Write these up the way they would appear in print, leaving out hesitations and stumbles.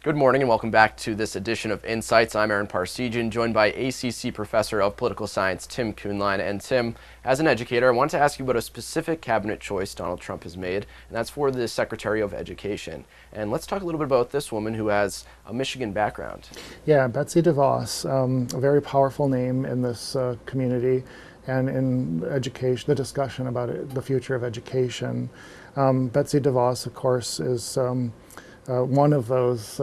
Good morning and welcome back to this edition of Insights. I'm Aaron Parsegian, joined by ACC Professor of Political Science Tim Kuhnlein. And Tim, as an educator, I want to ask you about a specific cabinet choice Donald Trump has made, and that's for the Secretary of Education. And let's talk a little bit about this woman who has a Michigan background. Yeah, Betsy DeVos, a very powerful name in this community and in education, the discussion about the future of education. Betsy DeVos, of course, is one of those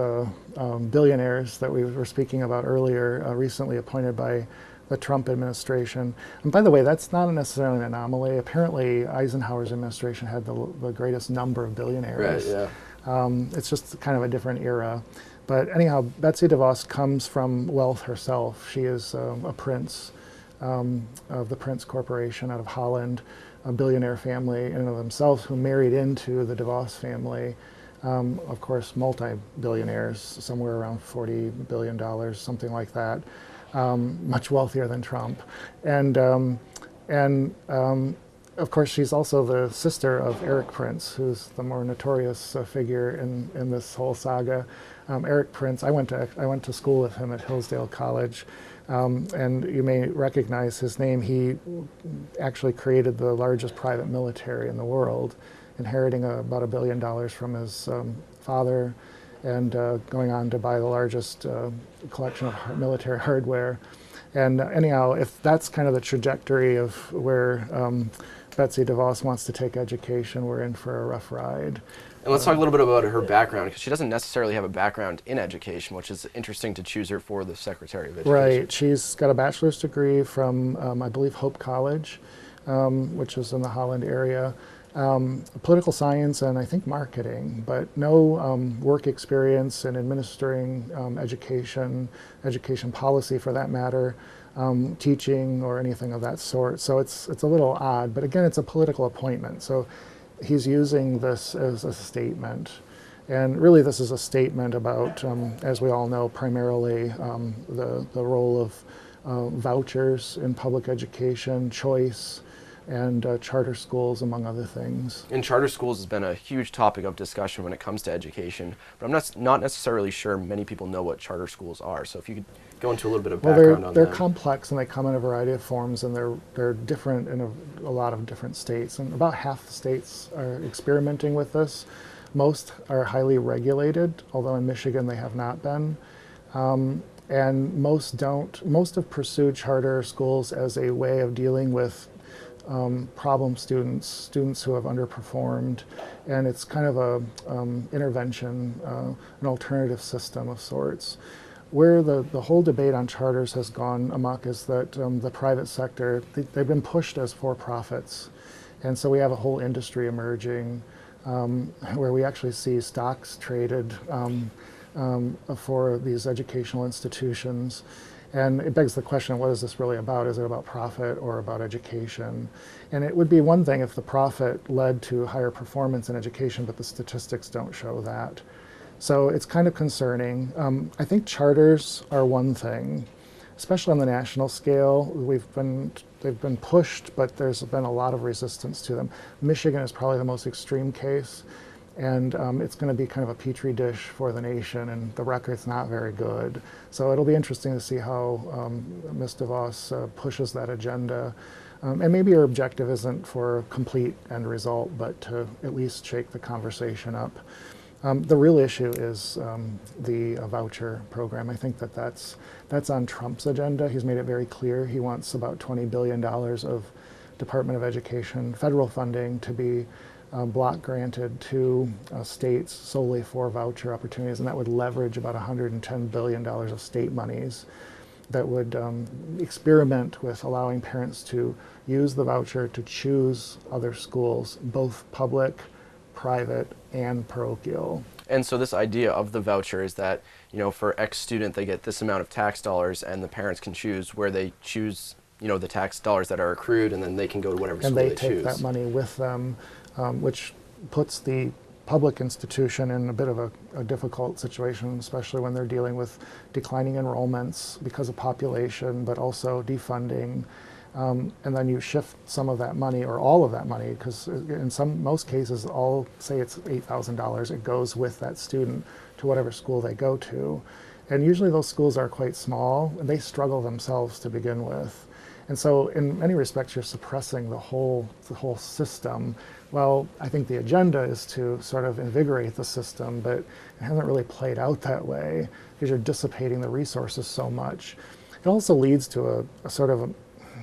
billionaires that we were speaking about earlier, recently appointed by the Trump administration. And by the way, that's not necessarily an anomaly. Apparently, Eisenhower's administration had the greatest number of billionaires. Right, yeah. It's just kind of a different era. But anyhow, Betsy DeVos comes from wealth herself. She is a prince of the Prince Corporation out of Holland, a billionaire family in and of themselves who married into the DeVos family. Of course, multi-billionaires, somewhere around $40 billion, something like that, much wealthier than Trump. And of course, she's also the sister of Erik Prince, who's the more notorious figure in this whole saga. Erik Prince, I went to school with him at Hillsdale College, and you may recognize his name. He actually created the largest private military in the world, inheriting about $1 billion from his father, and going on to buy the largest collection of military hardware. And anyhow, if that's kind of the trajectory of where Betsy DeVos wants to take education, we're in for a rough ride. And let's talk a little bit about her background, because she doesn't necessarily have a background in education, which is interesting to choose her for the Secretary of Education. Right. She's got a bachelor's degree from, I believe, Hope College, which is in the Holland area. Political science and I think marketing, but no work experience in administering education policy for that matter, teaching or anything of that sort. So it's a little odd, but again, it's a political appointment. So he's using this as a statement. And really this is a statement about, as we all know, primarily the role of vouchers in public education, choice, and charter schools, among other things. And charter schools has been a huge topic of discussion when it comes to education, but I'm not necessarily sure many people know what charter schools are. So if you could go into a little bit of background on they're them. complex and they come in a variety of forms, and they're different in a lot of different states. And about half the states are experimenting with this. Most are highly regulated, although in Michigan they have not been. And most don't. Most have pursued charter schools as a way of dealing with problem students who have underperformed, and it's kind of a intervention, an alternative system of sorts. Where the whole debate on charters has gone amok is that the private sector, they've been pushed as for-profits, and so we have a whole industry emerging where we actually see stocks traded for these educational institutions. And it begs the question, what is this really about? Is it about profit or about education? And it would be one thing if the profit led to higher performance in education, but the statistics don't show that. So it's kind of concerning. I think charters are one thing, especially on the national scale. They've been pushed, but there's been a lot of resistance to them. Michigan is probably the most extreme case. And it's going to be kind of a petri dish for the nation, and the record's not very good. So it'll be interesting to see how Ms. DeVos pushes that agenda. And maybe her objective isn't for a complete end result, but to at least shake the conversation up. The real issue is the voucher program. I think that's on Trump's agenda. He's made it very clear he wants about $20 billion of Department of Education federal funding to be block granted to states solely for voucher opportunities, and that would leverage about $110 billion of state monies that would experiment with allowing parents to use the voucher to choose other schools, both public, private, and parochial. And so this idea of the voucher is that, for X student, they get this amount of tax dollars, and the parents can choose where they choose, the tax dollars that are accrued, and then they can go to whatever school they choose. And they take that money with them, which puts the public institution in a bit of a difficult situation, especially when they're dealing with declining enrollments because of population, but also defunding. and then you shift some of that money or all of that money, because in most cases, say it's $8,000, it goes with that student to whatever school they go to. And usually those schools are quite small, and they struggle themselves to begin with. And so in many respects, you're suppressing the whole system. Well, I think the agenda is to sort of invigorate the system, but it hasn't really played out that way because you're dissipating the resources so much. It also leads to a sort of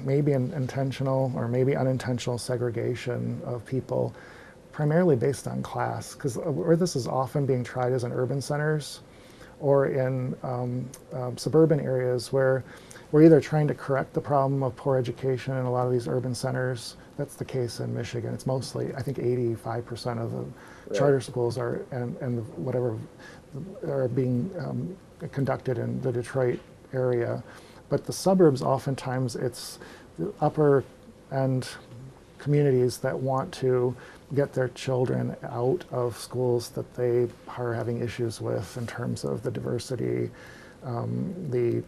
maybe an intentional or maybe unintentional segregation of people, primarily based on class, because where this is often being tried is in urban centers or in suburban areas where we're either trying to correct the problem of poor education in a lot of these urban centers. That's the case in Michigan. It's mostly, I think 85% of the charter schools are, and whatever are being conducted in the Detroit area. But the suburbs, oftentimes it's the upper end communities that want to get their children out of schools that they are having issues with in terms of the diversity, the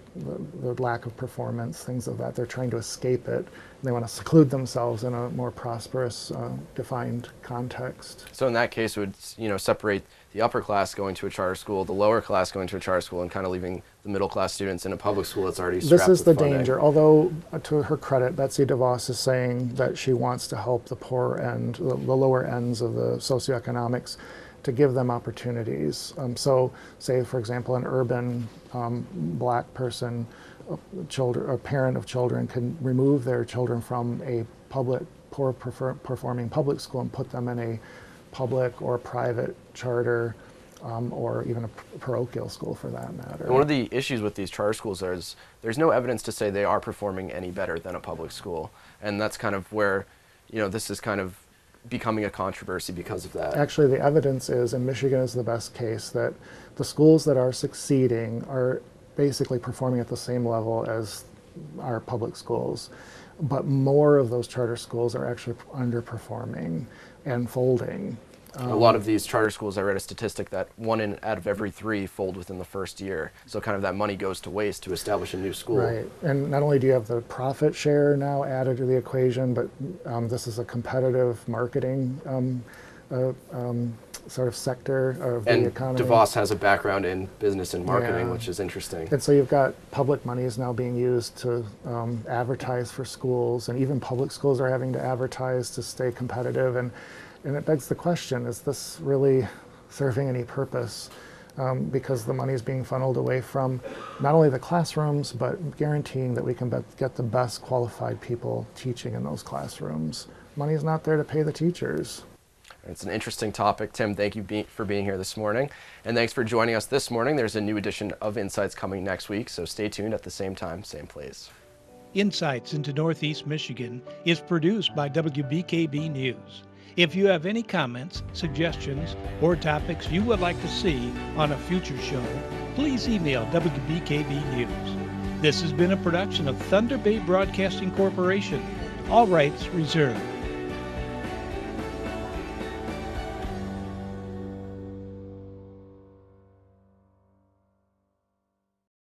lack of performance, things of that. They're trying to escape it. They want to seclude themselves in a more prosperous, defined context. So in that case, it would separate the upper class going to a charter school, the lower class going to a charter school, and kind of leaving the middle class students in a public school that's already strapped This is with the funding. danger. Although, to her credit, Betsy DeVos is saying that she wants to help the poor end, the lower ends of the socioeconomics, to give them opportunities. So, say, for example, an urban black person, a parent of children, can remove their children from a poor performing public school and put them in a public or private charter, or even a parochial school for that matter. And one of the issues with these charter schools is there's no evidence to say they are performing any better than a public school. And that's kind of where, this is kind of becoming a controversy because of that. Actually, the evidence is, and Michigan is the best case, that the schools that are succeeding are basically performing at the same level as our public schools. But more of those charter schools are actually underperforming and folding. A lot of these charter schools, I read a statistic that 1 out of every 3 fold within the first year. So kind of that money goes to waste to establish a new school. Right, and not only do you have the profit share now added to the equation, but this is a competitive marketing sort of sector of the economy. And DeVos has a background in business and marketing, Yeah. which is interesting. And so you've got public money is now being used to advertise for schools, and even public schools are having to advertise to stay competitive. And it begs the question, is this really serving any purpose? Because the money is being funneled away from not only the classrooms, but guaranteeing that we can get the best qualified people teaching in those classrooms. Money is not there to pay the teachers. It's an interesting topic. Tim, thank you for being here this morning. And thanks for joining us this morning. There's a new edition of Insights coming next week, so stay tuned at the same time, same place. Insights into Northeast Michigan is produced by WBKB News. If you have any comments, suggestions, or topics you would like to see on a future show, please email WBKB News. This has been a production of Thunder Bay Broadcasting Corporation. All rights reserved.